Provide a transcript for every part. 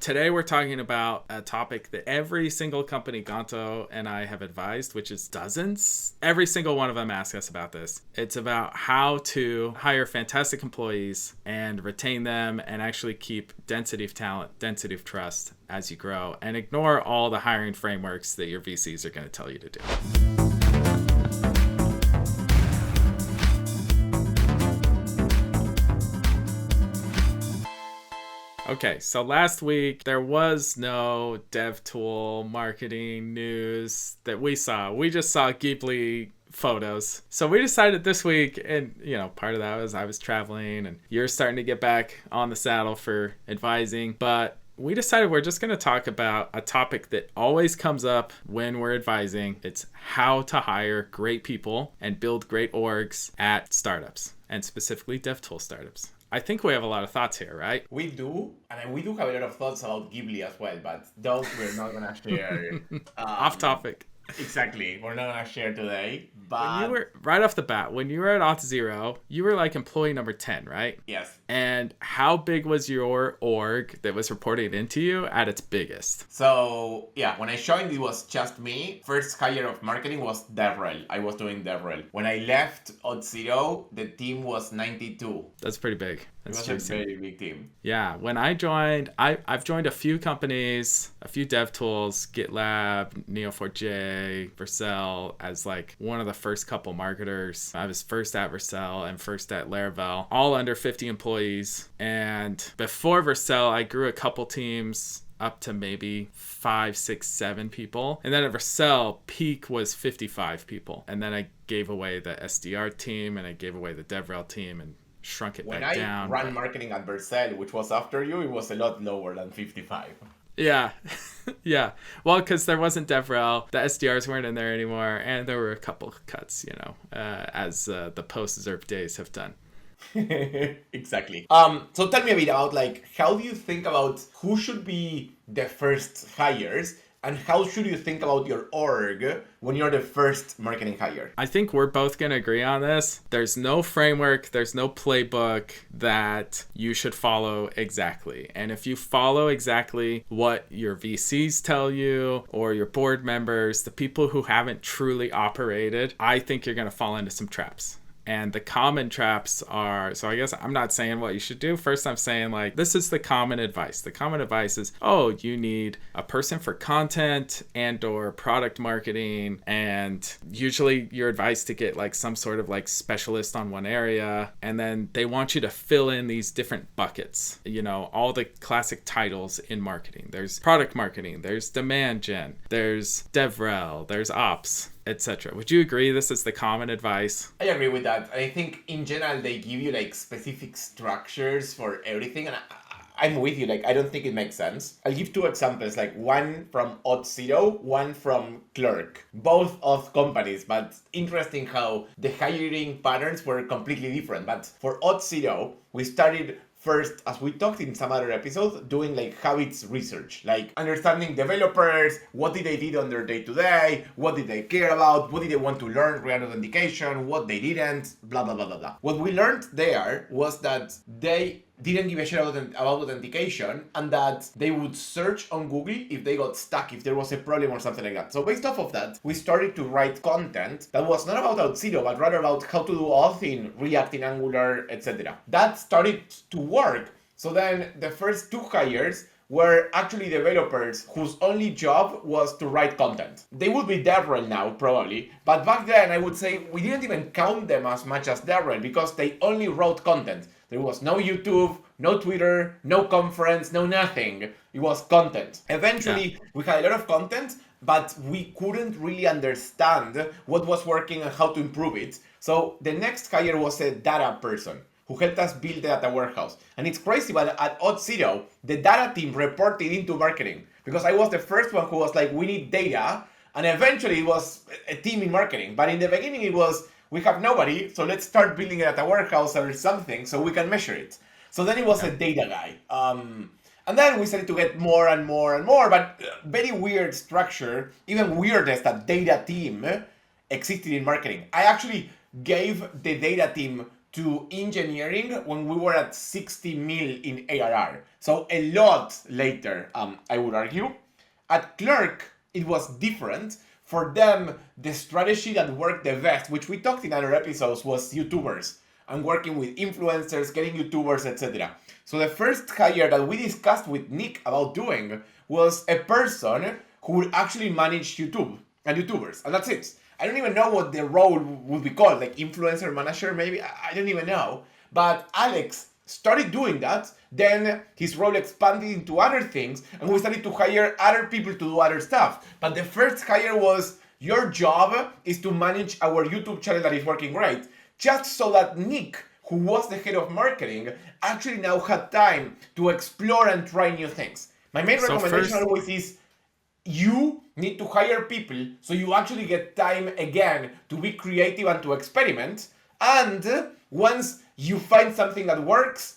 Today we're talking about a topic that every single company Ganto and I have advised, which is dozens. Every single one of them asks us about this. It's about how to hire fantastic employees and retain them and actually keep density of talent, density of trust as you grow, and ignore all the hiring frameworks that your VCs are going to tell you to do. Okay, so last week there was no dev tool marketing news that we saw. We just saw Ghibli photos. So we decided this week, and part of that was I was traveling and you're starting to get back on the saddle for advising, but we decided we're just going to talk about a topic that always comes up when we're advising. It's how to hire great people and build great orgs at startups, and specifically dev tool startups. I think we have a lot of thoughts here, right? We do, and we do have a lot of thoughts about Ghibli as well, but those we're not going to share. Off topic. Exactly. We're not going to share today, but... When you were, right off the bat, when you were at Auth0, you were like employee number 10, right? Yes. And how big was your org that was reporting into you at its biggest? So, yeah, when I joined, it was just me. First hire of marketing was DevRel. I was doing DevRel. When I left Auth0, the team was 92. That's pretty big. That's it was a very big team. Yeah, when I joined, I've joined a few companies, a few dev tools, GitLab, Neo4j, Vercel, as like one of the first couple marketers. I was first at Vercel and first at Laravel, all under 50 employees. And before Vercel, I grew a couple teams up to maybe 5, 6, 7 people. And then at Vercel, peak was 55 people. And then I gave away the SDR team and I gave away the DevRel team and shrunk it back down. When I ran marketing at Vercel, which was after you, it was a lot lower than 55. Yeah. Yeah. Well, because there wasn't DevRel, the SDRs weren't in there anymore, and there were a couple cuts, as the post-ZERP days have done. Exactly. So tell me a bit about how do you think about who should be the first hires? And how should you think about your org when you're the first marketing hire? I think we're both going to agree on this. There's no framework, there's no playbook that you should follow exactly. And if you follow exactly what your VCs tell you or your board members, the people who haven't truly operated, I think you're going to fall into some traps. And the common traps are, so I guess I'm not saying what you should do. First, I'm saying this is the common advice. The common advice is, you need a person for content and or product marketing. And usually your advice to get some sort of specialist on one area. And then they want you to fill in these different buckets, all the classic titles in marketing. There's product marketing, there's demand gen, there's DevRel, there's ops, etc. Would you agree this is the common advice? I agree with that. I think in general they give you specific structures for everything, and I'm with you. I don't think it makes sense. I'll give two examples, one from Auth0, one from Clerk. Both of companies, but interesting how the hiring patterns were completely different. But for Auth0, we started first, as we talked in some other episodes, doing habits research, understanding developers, what did they do on their day-to-day, what did they care about, what did they want to learn regarding authentication, what they didn't, blah, blah, blah, blah, blah. What we learned there was that they didn't give a shit about authentication, and that they would search on Google if they got stuck, if there was a problem or something like that. So based off of that, we started to write content that was not about Auth0, but rather about how to do auth in React, in Angular, etc. That started to work. So then the first 2 hires were actually developers whose only job was to write content. They would be DevRel now, probably, but back then I would say we didn't even count them as much as DevRel because they only wrote content. There was no YouTube, no Twitter, no conference, no nothing. It was content. Eventually, we had a lot of content, but we couldn't really understand what was working and how to improve it. So the next hire was a data person who helped us build the data warehouse. And it's crazy, but at Auth0, the data team reported into marketing because I was the first one who was we need data. And eventually it was a team in marketing. But in the beginning it was, we have nobody, so let's start building a data warehouse or something so we can measure it. So then it was a data guy. And then we started to get more and more and more, but very weird structure, even weirdest that data team existed in marketing. I actually gave the data team to engineering when we were at 60 mil in ARR. So a lot later, I would argue. At Clerk, it was different. For them, the strategy that worked the best, which we talked in other episodes, was YouTubers and working with influencers, getting YouTubers, etc. So the first hire that we discussed with Nick about doing was a person who would actually manage YouTube and YouTubers, and that's it. I don't even know what the role would be called, like influencer manager maybe, I don't even know. But Alex started doing that, then his role expanded into other things, and we started to hire other people to do other stuff. But the first hire was, your job is to manage our YouTube channel that is working great, just so that Nick, who was the head of marketing, actually now had time to explore and try new things. My main recommendation always is, you need to hire people so you actually get time again to be creative and to experiment. And once you find something that works,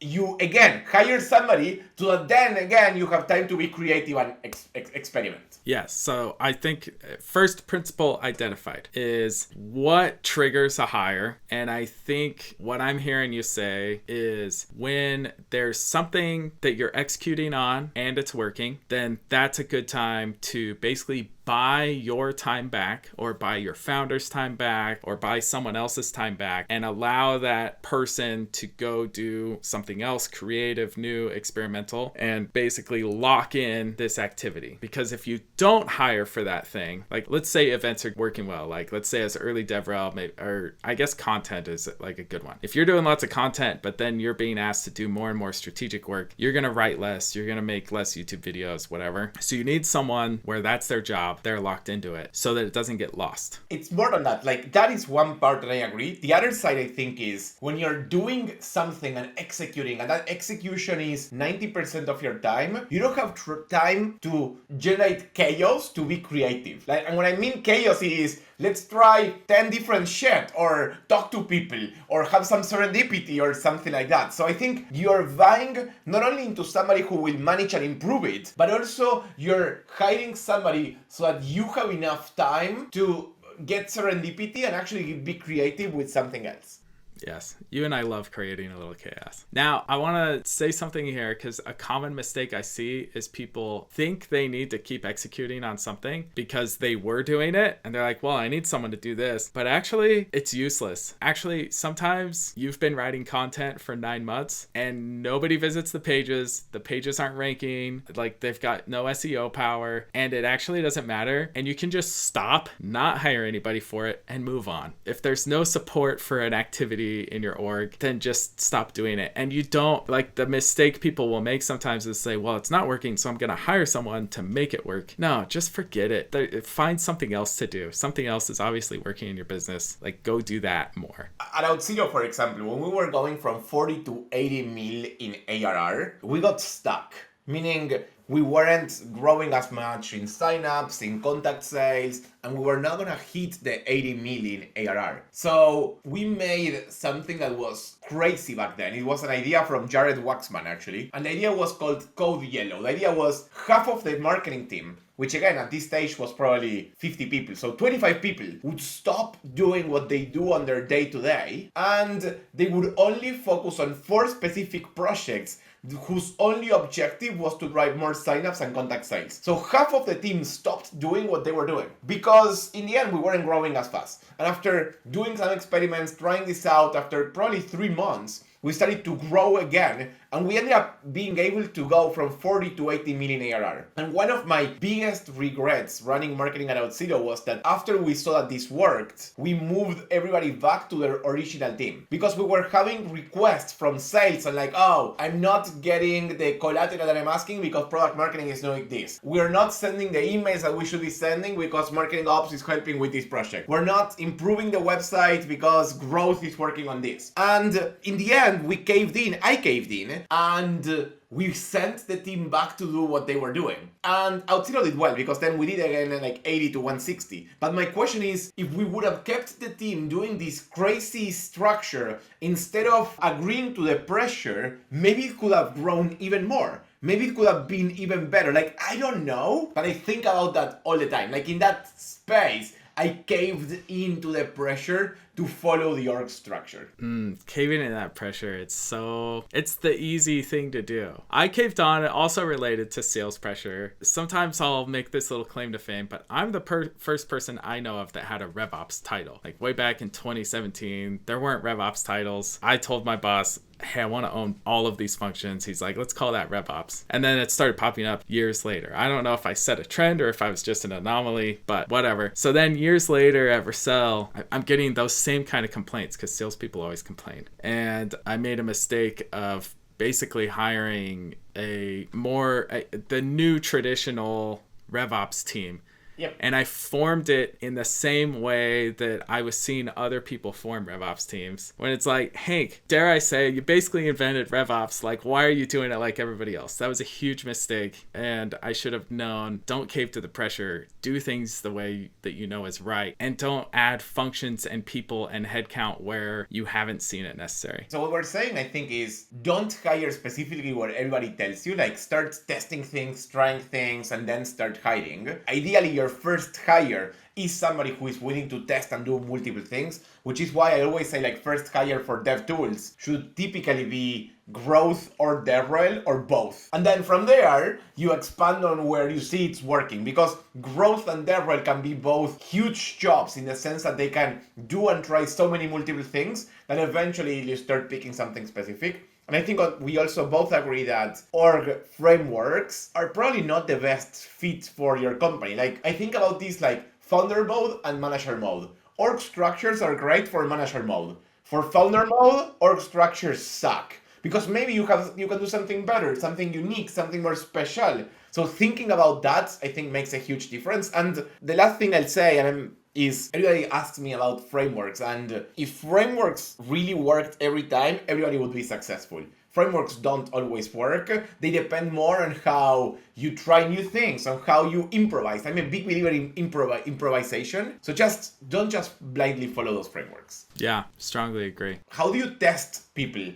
you again hire somebody so that then again you have time to be creative and experiment. Yes. So I think first principle identified is what triggers a hire. And I think what I'm hearing you say is when there's something that you're executing on and it's working, then that's a good time to basically buy your time back, or buy your founder's time back, or buy someone else's time back, and allow that person to go do something else, creative, new, experimental, and basically lock in this activity. Because if you don't hire for that thing, like let's say events are working well, like let's say as early DevRel, maybe, or I guess content is like a good one. If you're doing lots of content, but then you're being asked to do more and more strategic work, you're going to write less, you're going to make less YouTube videos, whatever. So you need someone where that's their job, they're locked into it, so that it doesn't get lost. It's more than that. Like, that is one part that I agree. The other side, I think, is when you're doing something and executing, and that execution is 90% of your time, you don't have time to generate chaos to be creative. Like, and when I mean chaos, it is, let's try 10 different shit, or talk to people, or have some serendipity or something like that. So I think you're vying not only into somebody who will manage and improve it, but also you're hiring somebody so that you have enough time to get serendipity and actually be creative with something else. Yes, you and I love creating a little chaos. Now, I want to say something here, because a common mistake I see is people think they need to keep executing on something because they were doing it, and they're like, well, I need someone to do this. But actually, it's useless. Actually, sometimes you've been writing content for 9 months and nobody visits the pages aren't ranking, like they've got no SEO power, and it actually doesn't matter. And you can just stop, not hire anybody for it, and move on. If there's no support for an activity in your org, then just stop doing it. And you don't, like, the mistake people will make sometimes is say, well, it's not working, so I'm gonna hire someone to make it work. No, just forget it. Find something else to do. Something else is obviously working in your business. Like, go do that more. At Auth0, for example, when we were going from 40 to 80 mil in ARR, we got stuck. Meaning we weren't growing as much in signups, in contact sales, and we were not gonna hit the 80 million ARR. So we made something that was crazy back then. It was an idea from Jared Waxman, actually. And the idea was called Code Yellow. The idea was half of the marketing team, which again at this stage was probably 50 people, so 25 people would stop doing what they do on their day-to-day, and they would only focus on 4 specific projects whose only objective was to drive more signups and contact sales. So half of the team stopped doing what they were doing because in the end we weren't growing as fast. And after doing some experiments, trying this out, after probably 3 months, we started to grow again, and we ended up being able to go from 40 to 80 million ARR. And one of my biggest regrets running marketing at Auth0 was that after we saw that this worked, we moved everybody back to their original team. Because we were having requests from sales and like, oh, I'm not getting the collateral that I'm asking because product marketing is doing this. We're not sending the emails that we should be sending because marketing ops is helping with this project. We're not improving the website because growth is working on this. And in the end, we caved in, I caved in, and we sent the team back to do what they were doing. And Auth0 did well because then we did again like 80 to 160. But my question is, if we would have kept the team doing this crazy structure instead of agreeing to the pressure, maybe it could have grown even more. Maybe it could have been even better. Like, I don't know, but I think about that all the time. Like in that space, I caved into the pressure to follow the org structure. Caving in that pressure, it's the easy thing to do. I caved on, also related to sales pressure. Sometimes I'll make this little claim to fame, but I'm the first person I know of that had a RevOps title. Like way back in 2017, there weren't RevOps titles. I told my boss, hey, I want to own all of these functions. He's like, let's call that RevOps. And then it started popping up years later. I don't know if I set a trend or if I was just an anomaly, but whatever. So then years later at Vercel, I'm getting those same kind of complaints because salespeople always complain. And I made a mistake of basically hiring the new traditional RevOps team. Yep. And I formed it in the same way that I was seeing other people form RevOps teams. When it's like, Hank, dare I say, you basically invented RevOps. Like, why are you doing it like everybody else? That was a huge mistake. And I should have known, don't cave to the pressure. Do things the way that you know is right. And don't add functions and people and headcount where you haven't seen it necessary. So what we're saying, I think, is don't hire specifically what everybody tells you. Like, start testing things, trying things, and then start hiring. Ideally, your first hire is somebody who is willing to test and do multiple things, which is why I always say, like, first hire for dev tools should typically be growth or DevRel or both. And then from there, you expand on where you see it's working, because growth and DevRel can be both huge jobs in the sense that they can do and try so many multiple things that eventually you start picking something specific. And I think we also both agree that org frameworks are probably not the best fit for your company. Like, I think about these like founder mode and manager mode. Org structures are great for manager mode. For founder mode, org structures suck. Because maybe you can do something better, something unique, something more special. So thinking about that, I think, makes a huge difference. And the last thing I'll say, is everybody asks me about frameworks, and if frameworks really worked every time, everybody would be successful. Frameworks don't always work. They depend more on how you try new things, on how you improvise. I'm a big believer in improvisation. So don't just blindly follow those frameworks. Yeah, strongly agree. How do you test people?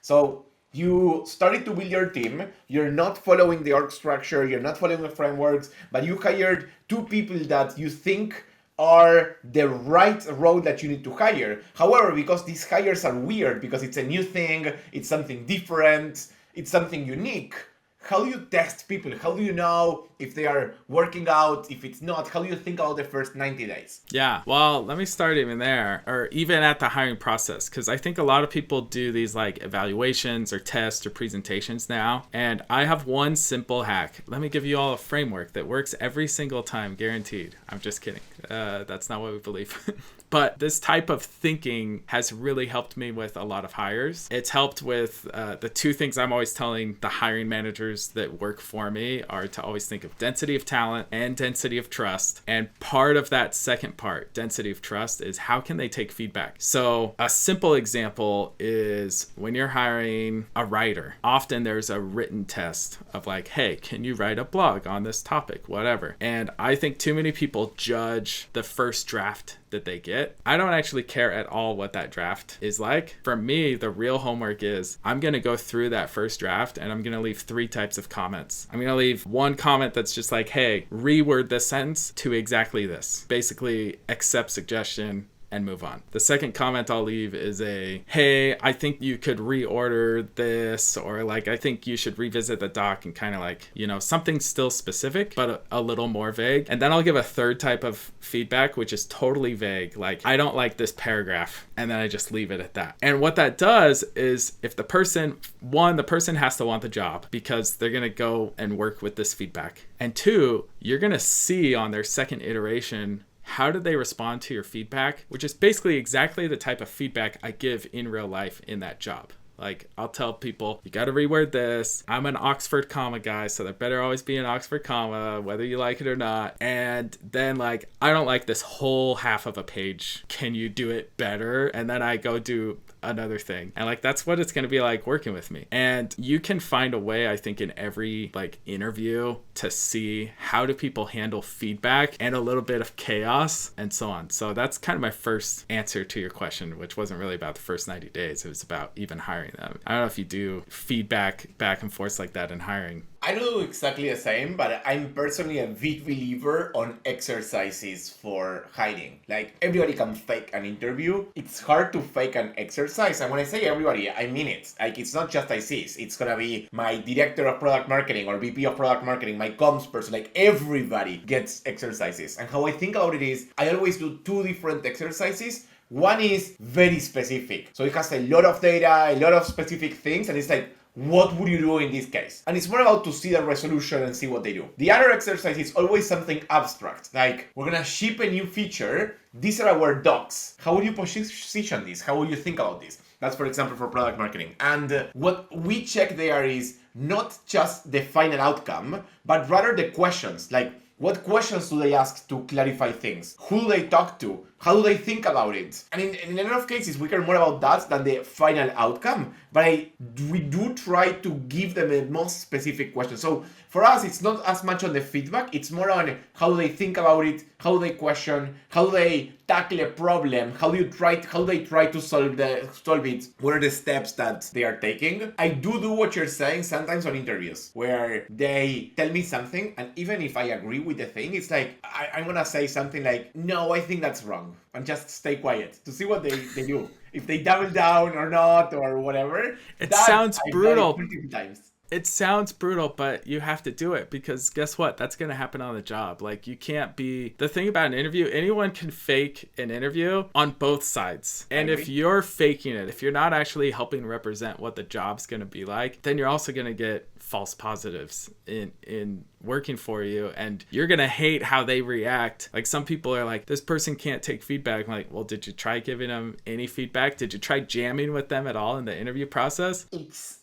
So you started to build your team, you're not following the org structure, you're not following the frameworks, but you hired 2 people that you think are the right role that you need to hire. However, because these hires are weird, because it's a new thing, it's something different, it's something unique, how do you test people? How do you know if they are working out, if it's not? How do you think about the first 90 days? Yeah, well, let me start even there, or even at the hiring process, because I think a lot of people do these like evaluations or tests or presentations now, and I have one simple hack. Let me give you all a framework that works every single time, guaranteed. I'm just kidding. That's not what we believe. But this type of thinking has really helped me with a lot of hires. It's helped with the 2 things I'm always telling the hiring managers that work for me are to always think of density of talent and density of trust. And part of that second part, density of trust, is how can they take feedback? So a simple example is when you're hiring a writer, often there's a written test of like, hey, can you write a blog on this topic, whatever. And I think too many people judge the first draft that they get. I don't actually care at all what that draft is like. For me, the real homework is I'm going to go through that first draft and I'm going to leave 3 types of comments. I'm going to leave one comment that's just like, hey, reword this sentence to exactly this. Basically, accept suggestion and move on. The second comment I'll leave is hey, I think you could reorder this, or like, I think you should revisit the doc, and kind of like, something still specific, but a little more vague. And then I'll give a third type of feedback, which is totally vague. Like, I don't like this paragraph. And then I just leave it at that. And what that does is if the person has to want the job because they're going to go and work with this feedback. And 2, you're going to see on their second iteration, how did they respond to your feedback, which is basically exactly the type of feedback I give in real life in that job. Like, I'll tell people, you got to reword this. I'm an Oxford comma guy, so there better always be an Oxford comma, whether you like it or not. And then, like, I don't like this whole half of a page. Can you do it better? And then I go do another thing. And like, that's what it's going to be like working with me. And you can find a way, I think, in every like interview to see how do people handle feedback and a little bit of chaos and so on. So that's kind of my first answer to your question, which wasn't really about the first 90 days. It was about even hiring them. I don't know if you do feedback back and forth like that in hiring. I don't do exactly the same, but I'm personally a big believer on exercises for hiding. Like, everybody can fake an interview. It's hard to fake an exercise. And when I say everybody, I mean it. Like, it's not just ICs. It's gonna be my director of product marketing or VP of product marketing, my comms person. Like, everybody gets exercises. And how I think about it is, I always do two different exercises. One is very specific. So it has a lot of data, a lot of specific things, and it's like, what would you do in this case? And it's more about to see the resolution and see what they do. The other exercise is always something abstract, like we're gonna ship a new feature. These are our docs. How would you position this? How would you think about this? That's, for example, for product marketing. And what we check there is not just the final outcome, but rather the questions. Like, what questions do they ask to clarify things? Who do they talk to? How do they think about it? And in a lot of cases, we care more about that than the final outcome. But we do try to give them a most specific question. So for us, it's not as much on the feedback. It's more on how do they think about it? How do they question? How do they tackle a problem? How do they try to solve it? What are the steps that they are taking? I do what you're saying sometimes on interviews where they tell me something, and even if I agree with the thing, it's like I'm gonna say something like, no, I think that's wrong, and just stay quiet to see what they do. If they double down or not or whatever. It sounds brutal. Times. It sounds brutal, but you have to do it because guess what? That's going to happen on the job. Like, you can't be... The thing about an interview, anyone can fake an interview on both sides. And if you're faking it, if you're not actually helping represent what the job's going to be like, then you're also going to get false positives in working for you, and you're gonna hate how they react. Like, some people are like, this person can't take feedback. I'm like, well, did you try giving them any feedback? Did you try jamming with them at all in the interview process?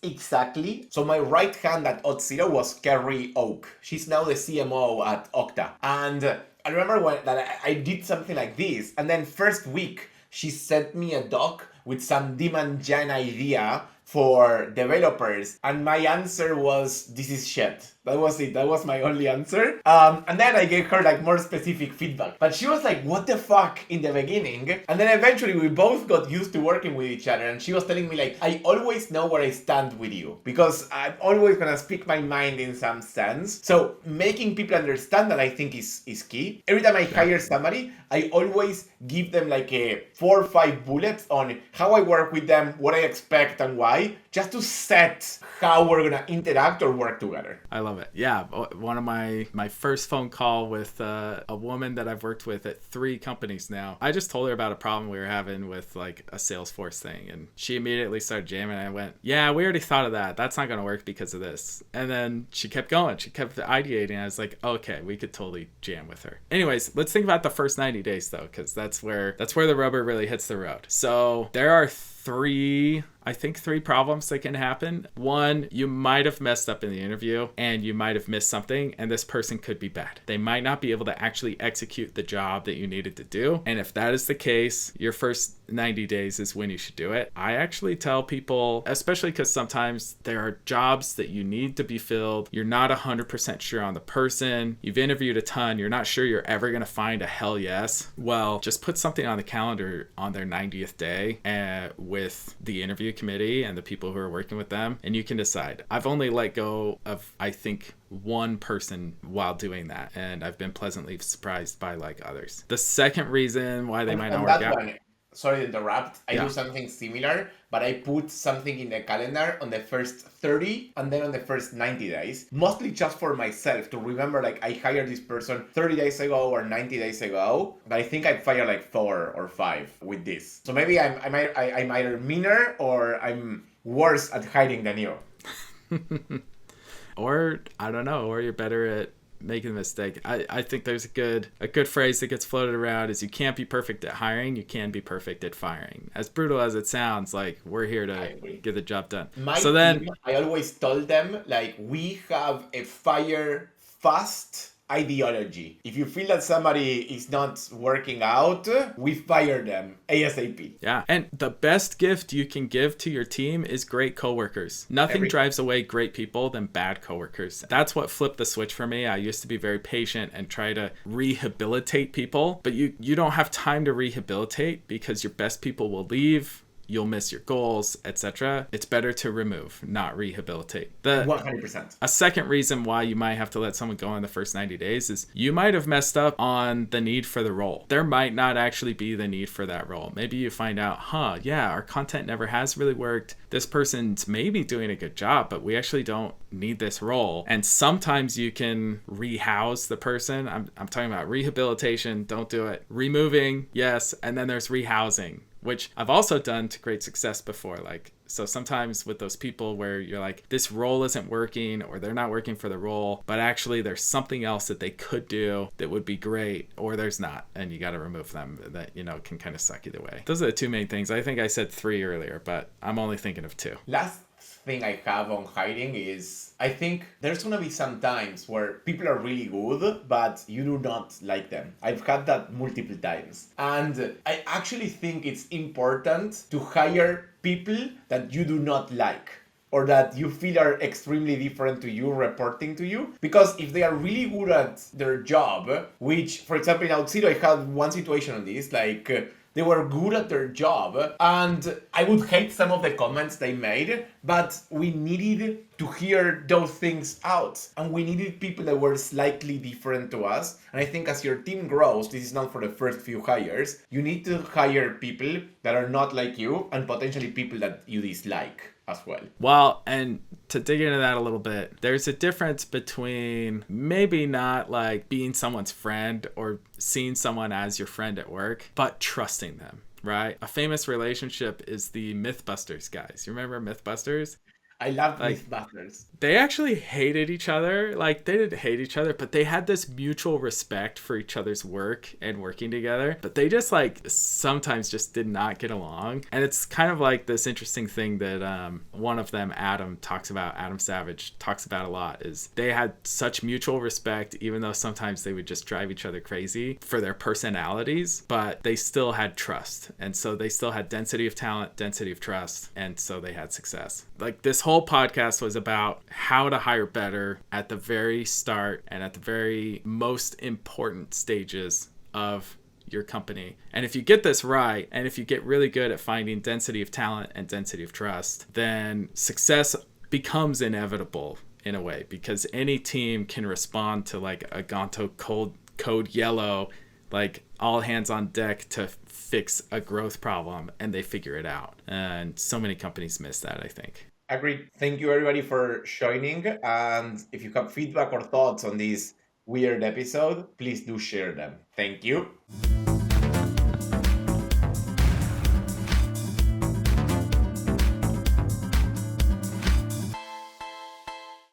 Exactly. So my right hand at Auth0 was Carrie Oak. She's now the CMO at Okta. And I remember that I did something like this, and then first week she sent me a doc with some demand gen idea for developers, and my answer was, this is shit. That was it. That was my only answer. And then I gave her like more specific feedback. But she was like, what the fuck in the beginning? And then eventually we both got used to working with each other. And she was telling me like, I always know where I stand with you because I'm always gonna speak my mind in some sense. So making people understand that, I think is key. Every time I hire somebody, I always give them like a 4 or 5 bullets on how I work with them, what I expect and why, just to set how we're gonna interact or work together. I love it. Yeah, one of my first phone call with a woman that I've worked with at 3 companies now. I just told her about a problem we were having with like a Salesforce thing, and she immediately started jamming. And I went, yeah, we already thought of that. That's not going to work because of this. And then she kept going. She kept ideating. I was like, okay, we could totally jam with her. Anyways, let's think about the first 90 days though, because that's where the rubber really hits the road. So there are 3 problems that can happen. 1, you might have messed up in the interview and you might have missed something, and this person could be bad. They might not be able to actually execute the job that you needed to do. And if that is the case, your first 90 days is when you should do it. I actually tell people, especially because sometimes there are jobs that you need to be filled. You're not 100% sure on the person. You've interviewed a ton. You're not sure you're ever going to find a hell yes. Well, just put something on the calendar on their 90th day with the interview committee and the people who are working with them, and you can decide. I've only let go of, I think, 1 person while doing that, and I've been pleasantly surprised by like others. The second reason why they might not work out. Sorry to interrupt. I do something similar, but I put something in the calendar on the first 30 and then on the first 90 days, mostly just for myself to remember, like, I hired this person 30 days ago or 90 days ago, but I think I fired like 4 or 5 with this. So maybe I'm either meaner or I'm worse at hiding than you. Or I don't know, or you're better at making a mistake. I think there's a good phrase that gets floated around is, you can't be perfect at hiring, you can be perfect at firing. As brutal as it sounds, like, we're here to get the job done. I always told them, like, we have a fire fast ideology. If you feel that somebody is not working out, we fire them ASAP. Yeah, and the best gift you can give to your team is great coworkers. Nothing drives away great people than bad coworkers. That's what flipped the switch for me. I used to be very patient and try to rehabilitate people, but you don't have time to rehabilitate because your best people will leave. you'll miss your goals, etc. It's better to remove, not rehabilitate. 100%. A second reason why you might have to let someone go in the first 90 days is you might have messed up on the need for the role. There might not actually be the need for that role. Maybe you find out, our content never has really worked. This person's maybe doing a good job, but we actually don't need this role. And sometimes you can rehouse the person. I'm talking about rehabilitation. Don't do it. Removing, yes. And then there's rehousing, which I've also done to great success before. So sometimes with those people where you're like, this role isn't working, or they're not working for the role, but actually there's something else that they could do that would be great, or there's not, and you got to remove them. That, can kind of suck either way. Those are the two main things. I think I said 3 earlier, but I'm only thinking of 2. Last thing I have on hiring is, I think there's gonna be some times where people are really good, but you do not like them. I've had that multiple times. And I actually think it's important to hire people that you do not like, or that you feel are extremely different to you, reporting to you. Because if they are really good at their job, which, for example, in Auth0, I had one situation on this, they were good at their job, and I would hate some of the comments they made, but we needed to hear those things out. And we needed people that were slightly different to us. And I think as your team grows, this is not for the first few hires, you need to hire people that are not like you, and potentially people that you dislike as well. Well, and to dig into that a little bit, there's a difference between maybe not like being someone's friend or seeing someone as your friend at work, but trusting them, right? A famous relationship is the Mythbusters guys. You remember Mythbusters? I love Mythbusters. They actually hated each other. They didn't hate each other, but they had this mutual respect for each other's work and working together. But they just sometimes just did not get along. And it's kind of like this interesting thing that one of them, Adam Savage, talks about a lot, is they had such mutual respect, even though sometimes they would just drive each other crazy for their personalities, but they still had trust. And so they still had density of talent, density of trust. And so they had success. This whole podcast was about how to hire better at the very start and at the very most important stages of your company. And if you get this right, and if you get really good at finding density of talent and density of trust, then success becomes inevitable in a way, because any team can respond to a Gonto code yellow, all hands on deck to fix a growth problem, and they figure it out. And so many companies miss that, I think. Agreed. Thank you everybody for joining. And if you have feedback or thoughts on this weird episode, please do share them. Thank you.